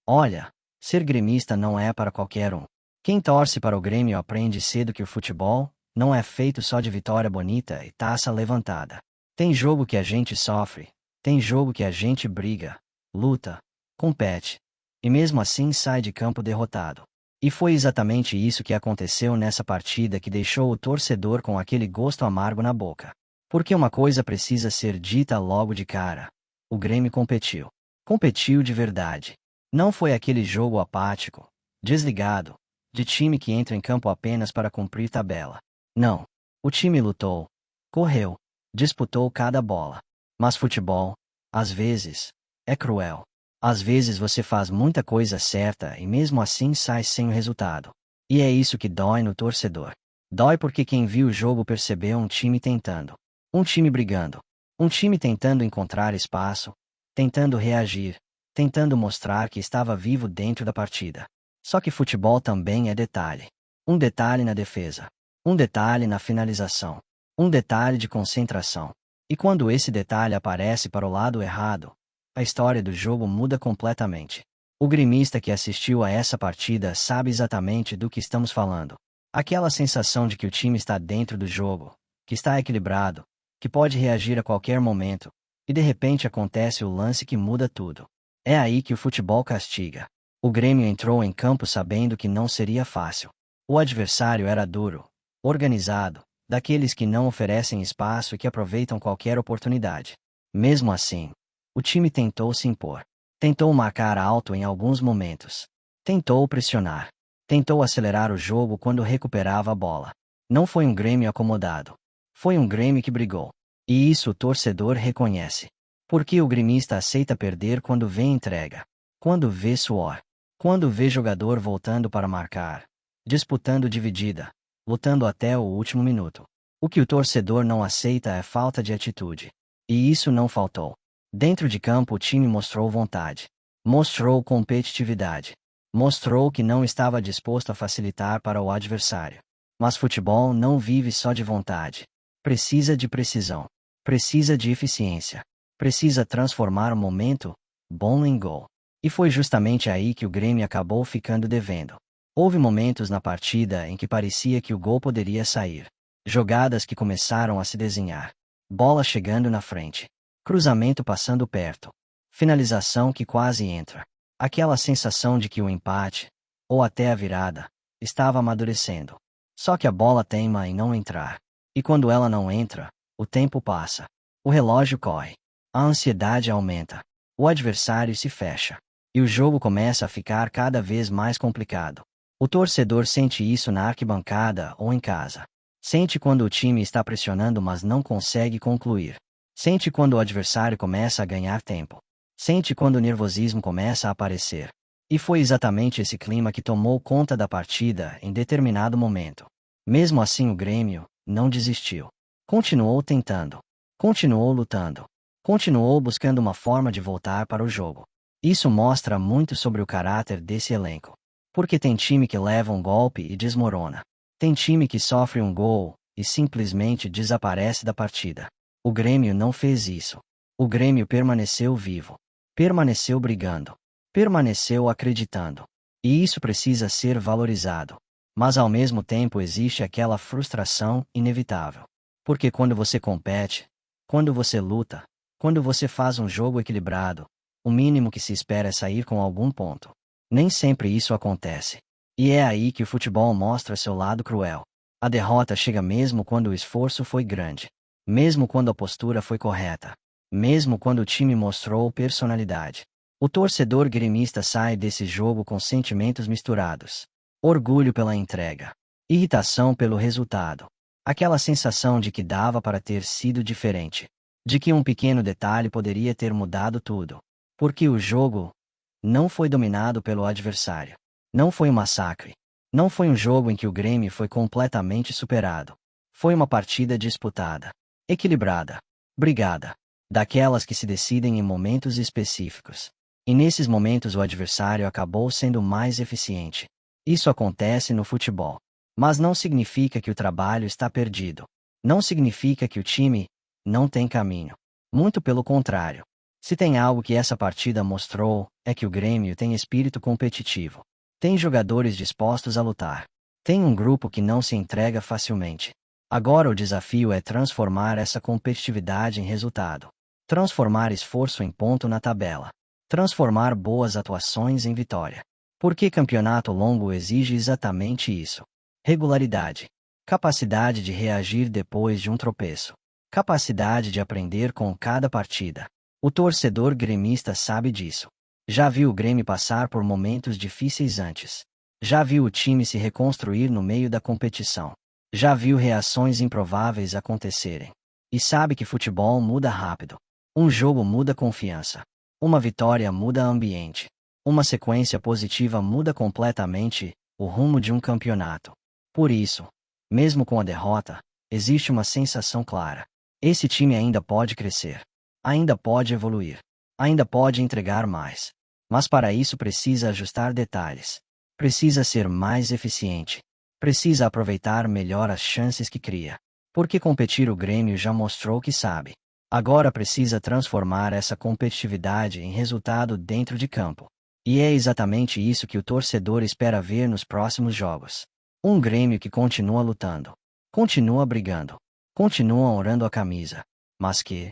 Olha, ser gremista não é para qualquer um. Quem torce para o Grêmio aprende cedo que o futebol não é feito só de vitória bonita e taça levantada. Tem jogo que a gente sofre, tem jogo que a gente briga, luta, compete, e mesmo assim sai de campo derrotado. E foi exatamente isso que aconteceu nessa partida que deixou o torcedor com aquele gosto amargo na boca. Porque uma coisa precisa ser dita logo de cara. O Grêmio competiu. Competiu de verdade. Não foi aquele jogo apático, desligado, de time que entra em campo apenas para cumprir tabela. Não. O time lutou, correu, disputou cada bola. Mas futebol, às vezes, é cruel. Às vezes você faz muita coisa certa e mesmo assim sai sem o resultado. E é isso que dói no torcedor. Dói porque quem viu o jogo percebeu um time tentando. Um time brigando. Um time tentando encontrar espaço, tentando reagir, tentando mostrar que estava vivo dentro da partida. Só que futebol também é detalhe. Um detalhe na defesa. Um detalhe na finalização. Um detalhe de concentração. E quando esse detalhe aparece para o lado errado, a história do jogo muda completamente. O gremista que assistiu a essa partida sabe exatamente do que estamos falando. Aquela sensação de que o time está dentro do jogo, que está equilibrado, que pode reagir a qualquer momento, e de repente acontece o lance que muda tudo. É aí que o futebol castiga. O Grêmio entrou em campo sabendo que não seria fácil. O adversário era duro, organizado, daqueles que não oferecem espaço e que aproveitam qualquer oportunidade. Mesmo assim, o time tentou se impor. Tentou marcar alto em alguns momentos. Tentou pressionar. Tentou acelerar o jogo quando recuperava a bola. Não foi um Grêmio acomodado. Foi um Grêmio que brigou. E isso o torcedor reconhece. Porque o gremista aceita perder quando vê entrega. Quando vê suor. Quando vê jogador voltando para marcar. Disputando dividida. Lutando até o último minuto. O que o torcedor não aceita é falta de atitude. E isso não faltou. Dentro de campo o time mostrou vontade. Mostrou competitividade. Mostrou que não estava disposto a facilitar para o adversário. Mas futebol não vive só de vontade. Precisa de precisão. Precisa de eficiência. Precisa transformar o momento bom em gol. E foi justamente aí que o Grêmio acabou ficando devendo. Houve momentos na partida em que parecia que o gol poderia sair. Jogadas que começaram a se desenhar. Bola chegando na frente. Cruzamento passando perto. Finalização que quase entra. Aquela sensação de que o empate, ou até a virada, estava amadurecendo. Só que a bola teima em não entrar. E quando ela não entra, o tempo passa. O relógio corre. A ansiedade aumenta. O adversário se fecha. E o jogo começa a ficar cada vez mais complicado. O torcedor sente isso na arquibancada ou em casa. Sente quando o time está pressionando mas não consegue concluir. Sente quando o adversário começa a ganhar tempo. Sente quando o nervosismo começa a aparecer. E foi exatamente esse clima que tomou conta da partida em determinado momento. Mesmo assim o Grêmio não desistiu. Continuou tentando. Continuou lutando. Continuou buscando uma forma de voltar para o jogo. Isso mostra muito sobre o caráter desse elenco. Porque tem time que leva um golpe e desmorona. Tem time que sofre um gol e simplesmente desaparece da partida. O Grêmio não fez isso. O Grêmio permaneceu vivo. Permaneceu brigando. Permaneceu acreditando. E isso precisa ser valorizado. Mas ao mesmo tempo existe aquela frustração inevitável. Porque quando você compete, quando você luta, quando você faz um jogo equilibrado, o mínimo que se espera é sair com algum ponto. Nem sempre isso acontece. E é aí que o futebol mostra seu lado cruel. A derrota chega mesmo quando o esforço foi grande. Mesmo quando a postura foi correta. Mesmo quando o time mostrou personalidade. O torcedor gremista sai desse jogo com sentimentos misturados. Orgulho pela entrega. Irritação pelo resultado. Aquela sensação de que dava para ter sido diferente. De que um pequeno detalhe poderia ter mudado tudo. Porque o jogo não foi dominado pelo adversário. Não foi um massacre. Não foi um jogo em que o Grêmio foi completamente superado. Foi uma partida disputada. Equilibrada. Brigada. Daquelas que se decidem em momentos específicos. E nesses momentos o adversário acabou sendo mais eficiente. Isso acontece no futebol. Mas não significa que o trabalho está perdido. Não significa que o time não tem caminho. Muito pelo contrário. Se tem algo que essa partida mostrou, é que o Grêmio tem espírito competitivo. Tem jogadores dispostos a lutar. Tem um grupo que não se entrega facilmente. Agora o desafio é transformar essa competitividade em resultado. Transformar esforço em ponto na tabela. Transformar boas atuações em vitória. Porque campeonato longo exige exatamente isso. Regularidade. Capacidade de reagir depois de um tropeço. Capacidade de aprender com cada partida. O torcedor gremista sabe disso. Já viu o Grêmio passar por momentos difíceis antes. Já viu o time se reconstruir no meio da competição. Já viu reações improváveis acontecerem. E sabe que futebol muda rápido. Um jogo muda confiança. Uma vitória muda ambiente. Uma sequência positiva muda completamente o rumo de um campeonato. Por isso, mesmo com a derrota, existe uma sensação clara. Esse time ainda pode crescer. Ainda pode evoluir. Ainda pode entregar mais. Mas para isso precisa ajustar detalhes. Precisa ser mais eficiente. Precisa aproveitar melhor as chances que cria. Porque competir o Grêmio já mostrou que sabe. Agora precisa transformar essa competitividade em resultado dentro de campo. E é exatamente isso que o torcedor espera ver nos próximos jogos. Um Grêmio que continua lutando. Continua brigando. Continua honrando a camisa. Mas que,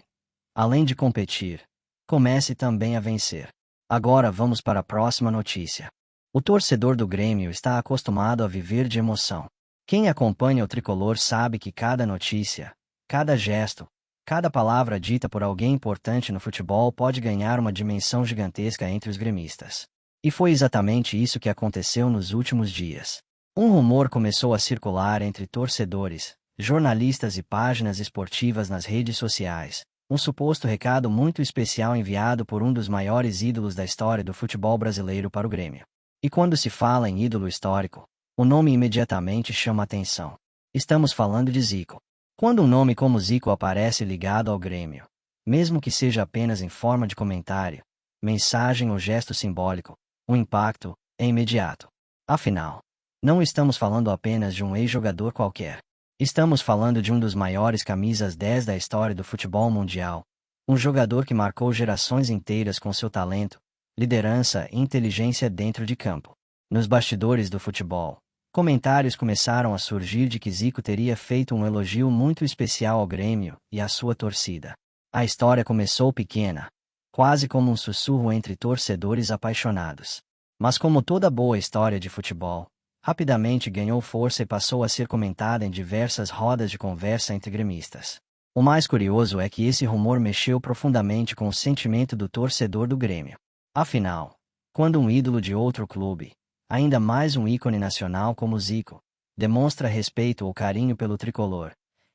além de competir, comece também a vencer. Agora vamos para a próxima notícia. O torcedor do Grêmio está acostumado a viver de emoção. Quem acompanha o tricolor sabe que cada notícia, cada gesto, cada palavra dita por alguém importante no futebol pode ganhar uma dimensão gigantesca entre os gremistas. E foi exatamente isso que aconteceu nos últimos dias. Um rumor começou a circular entre torcedores, jornalistas e páginas esportivas nas redes sociais. Um suposto recado muito especial enviado por um dos maiores ídolos da história do futebol brasileiro para o Grêmio. E quando se fala em ídolo histórico, o nome imediatamente chama atenção. Estamos falando de Zico. Quando um nome como Zico aparece ligado ao Grêmio, mesmo que seja apenas em forma de comentário, mensagem ou gesto simbólico, o impacto é imediato. Afinal, não estamos falando apenas de um ex-jogador qualquer. Estamos falando de um dos maiores camisas 10 da história do futebol mundial. Um jogador que marcou gerações inteiras com seu talento, liderança e inteligência dentro de campo. Nos bastidores do futebol, comentários começaram a surgir de que Zico teria feito um elogio muito especial ao Grêmio e à sua torcida. A história começou pequena, quase como um sussurro entre torcedores apaixonados. Mas como toda boa história de futebol, rapidamente ganhou força e passou a ser comentada em diversas rodas de conversa entre gremistas. O mais curioso é que esse rumor mexeu profundamente com o sentimento do torcedor do Grêmio. Afinal, quando um ídolo de outro clube, ainda mais um ícone nacional como Zico, demonstra respeito ou carinho pelo tricolor,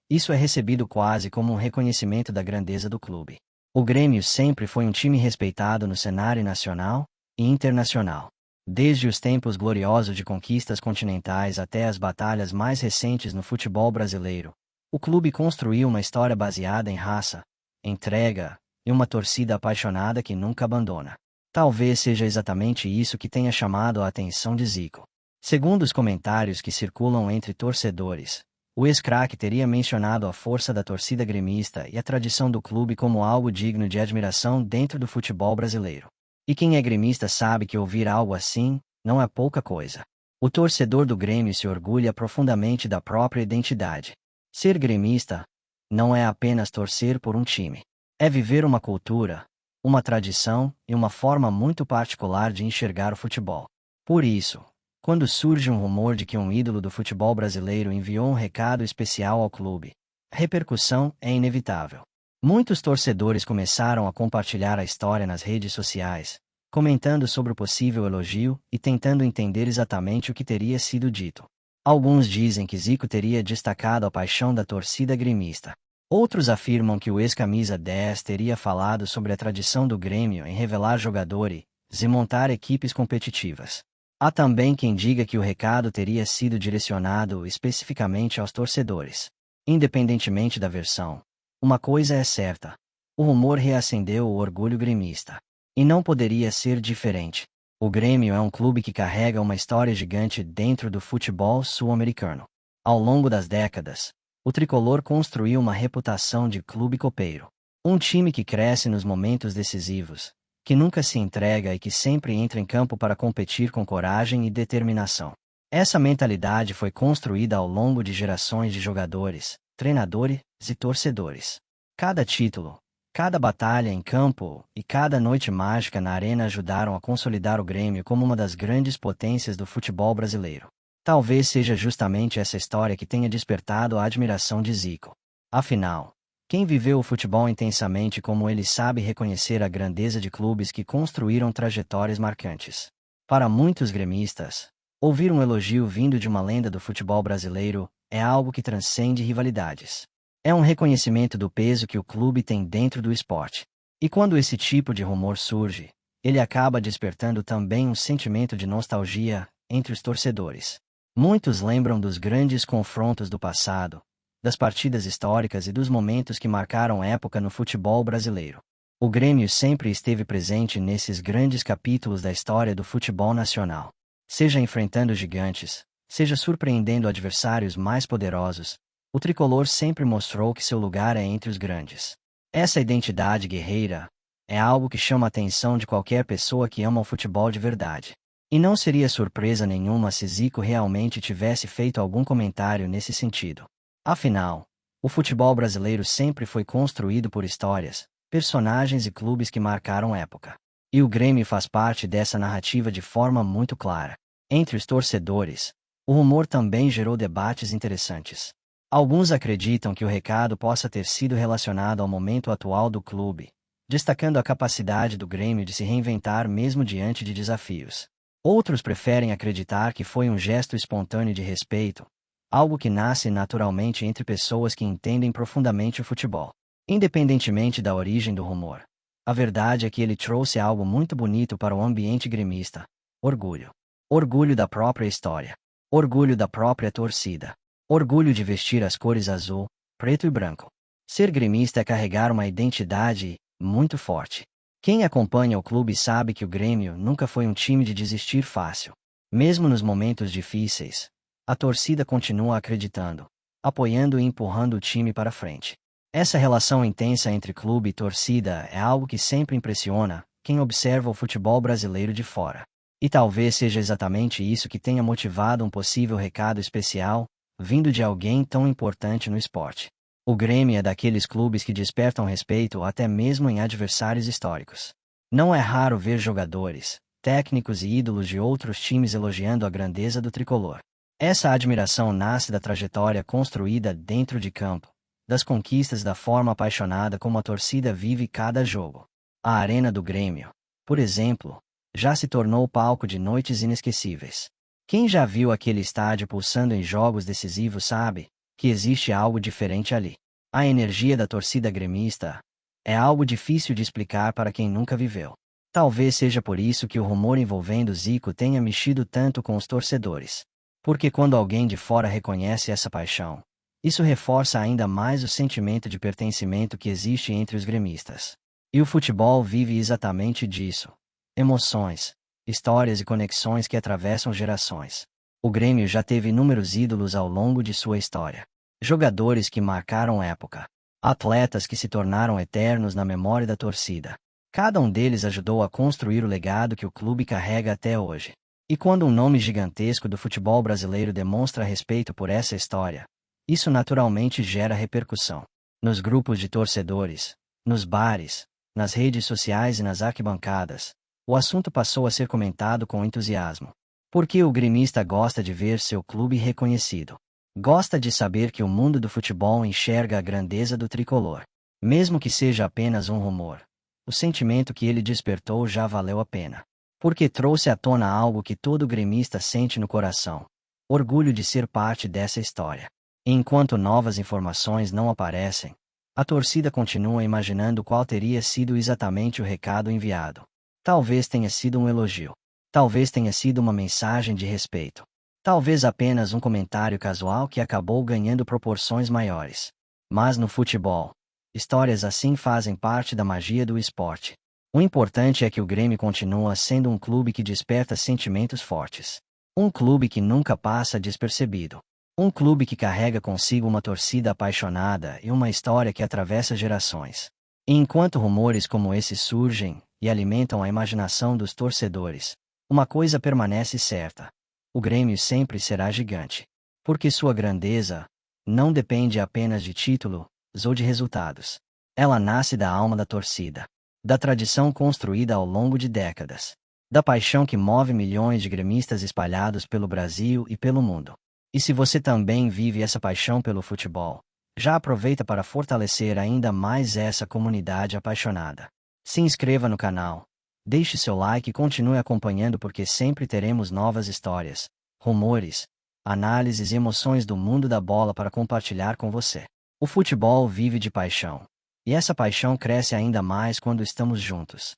isso é recebido quase como um reconhecimento da grandeza do clube. O Grêmio sempre foi um time respeitado no cenário nacional e internacional. Desde os tempos gloriosos de conquistas continentais até as batalhas mais recentes no futebol brasileiro, o clube construiu uma história baseada em raça, entrega e uma torcida apaixonada que nunca abandona. Talvez seja exatamente isso que tenha chamado a atenção de Zico. Segundo os comentários que circulam entre torcedores, o ex-craque teria mencionado a força da torcida gremista e a tradição do clube como algo digno de admiração dentro do futebol brasileiro. E quem é gremista sabe que ouvir algo assim não é pouca coisa. O torcedor do Grêmio se orgulha profundamente da própria identidade. Ser gremista não é apenas torcer por um time. É viver uma cultura, uma tradição e uma forma muito particular de enxergar o futebol. Por isso, quando surge um rumor de que um ídolo do futebol brasileiro enviou um recado especial ao clube, a repercussão é inevitável. Muitos torcedores começaram a compartilhar a história nas redes sociais, comentando sobre o possível elogio e tentando entender exatamente o que teria sido dito. Alguns dizem que Zico teria destacado a paixão da torcida gremista. Outros afirmam que o ex-camisa 10 teria falado sobre a tradição do Grêmio em revelar jogadores e montar equipes competitivas. Há também quem diga que o recado teria sido direcionado especificamente aos torcedores. Independentemente da versão, uma coisa é certa: o rumor reacendeu o orgulho gremista. E não poderia ser diferente. O Grêmio é um clube que carrega uma história gigante dentro do futebol sul-americano. Ao longo das décadas, o tricolor construiu uma reputação de clube copeiro. Um time que cresce nos momentos decisivos, que nunca se entrega e que sempre entra em campo para competir com coragem e determinação. Essa mentalidade foi construída ao longo de gerações de jogadores, treinadores e torcedores. Cada título, cada batalha em campo e cada noite mágica na arena ajudaram a consolidar o Grêmio como uma das grandes potências do futebol brasileiro. Talvez seja justamente essa história que tenha despertado a admiração de Zico. Afinal, quem viveu o futebol intensamente como ele sabe reconhecer a grandeza de clubes que construíram trajetórias marcantes. Para muitos gremistas, ouvir um elogio vindo de uma lenda do futebol brasileiro é algo que transcende rivalidades. É um reconhecimento do peso que o clube tem dentro do esporte. E quando esse tipo de rumor surge, ele acaba despertando também um sentimento de nostalgia entre os torcedores. Muitos lembram dos grandes confrontos do passado, das partidas históricas e dos momentos que marcaram época no futebol brasileiro. O Grêmio sempre esteve presente nesses grandes capítulos da história do futebol nacional. Seja enfrentando gigantes, seja surpreendendo adversários mais poderosos, o tricolor sempre mostrou que seu lugar é entre os grandes. Essa identidade guerreira é algo que chama a atenção de qualquer pessoa que ama o futebol de verdade. E não seria surpresa nenhuma se Zico realmente tivesse feito algum comentário nesse sentido. Afinal, o futebol brasileiro sempre foi construído por histórias, personagens e clubes que marcaram época. E o Grêmio faz parte dessa narrativa de forma muito clara. Entre os torcedores, o rumor também gerou debates interessantes. Alguns acreditam que o recado possa ter sido relacionado ao momento atual do clube, destacando a capacidade do Grêmio de se reinventar mesmo diante de desafios. Outros preferem acreditar que foi um gesto espontâneo de respeito, algo que nasce naturalmente entre pessoas que entendem profundamente o futebol. Independentemente da origem do rumor, a verdade é que ele trouxe algo muito bonito para o ambiente gremista: orgulho. Orgulho da própria história. Orgulho da própria torcida. Orgulho de vestir as cores azul, preto e branco. Ser gremista é carregar uma identidade muito forte. Quem acompanha o clube sabe que o Grêmio nunca foi um time de desistir fácil. Mesmo nos momentos difíceis, a torcida continua acreditando, apoiando e empurrando o time para frente. Essa relação intensa entre clube e torcida é algo que sempre impressiona quem observa o futebol brasileiro de fora. E talvez seja exatamente isso que tenha motivado um possível recado especial, vindo de alguém tão importante no esporte. O Grêmio é daqueles clubes que despertam respeito até mesmo em adversários históricos. Não é raro ver jogadores, técnicos e ídolos de outros times elogiando a grandeza do tricolor. Essa admiração nasce da trajetória construída dentro de campo, das conquistas da forma apaixonada como a torcida vive cada jogo. A Arena do Grêmio, por exemplo, já se tornou palco de noites inesquecíveis. Quem já viu aquele estádio pulsando em jogos decisivos sabe que existe algo diferente ali. A energia da torcida gremista é algo difícil de explicar para quem nunca viveu. Talvez seja por isso que o rumor envolvendo Zico tenha mexido tanto com os torcedores. Porque quando alguém de fora reconhece essa paixão, isso reforça ainda mais o sentimento de pertencimento que existe entre os gremistas. E o futebol vive exatamente disso. Emoções, histórias e conexões que atravessam gerações. O Grêmio já teve inúmeros ídolos ao longo de sua história. Jogadores que marcaram época. Atletas que se tornaram eternos na memória da torcida. Cada um deles ajudou a construir o legado que o clube carrega até hoje. E quando um nome gigantesco do futebol brasileiro demonstra respeito por essa história, isso naturalmente gera repercussão. Nos grupos de torcedores, nos bares, nas redes sociais e nas arquibancadas, o assunto passou a ser comentado com entusiasmo. Porque o gremista gosta de ver seu clube reconhecido. Gosta de saber que o mundo do futebol enxerga a grandeza do tricolor. Mesmo que seja apenas um rumor, o sentimento que ele despertou já valeu a pena. Porque trouxe à tona algo que todo gremista sente no coração: orgulho de ser parte dessa história. E enquanto novas informações não aparecem, a torcida continua imaginando qual teria sido exatamente o recado enviado. Talvez tenha sido um elogio. Talvez tenha sido uma mensagem de respeito. Talvez apenas um comentário casual que acabou ganhando proporções maiores. Mas no futebol, histórias assim fazem parte da magia do esporte. O importante é que o Grêmio continua sendo um clube que desperta sentimentos fortes. Um clube que nunca passa despercebido. Um clube que carrega consigo uma torcida apaixonada e uma história que atravessa gerações. E enquanto rumores como esse surgem e alimentam a imaginação dos torcedores, uma coisa permanece certa: o Grêmio sempre será gigante. Porque sua grandeza não depende apenas de títulos ou de resultados. Ela nasce da alma da torcida, da tradição construída ao longo de décadas, da paixão que move milhões de gremistas espalhados pelo Brasil e pelo mundo. E se você também vive essa paixão pelo futebol, já aproveita para fortalecer ainda mais essa comunidade apaixonada. Se inscreva no canal, deixe seu like e continue acompanhando porque sempre teremos novas histórias, rumores, análises e emoções do mundo da bola para compartilhar com você. O futebol vive de paixão. E essa paixão cresce ainda mais quando estamos juntos.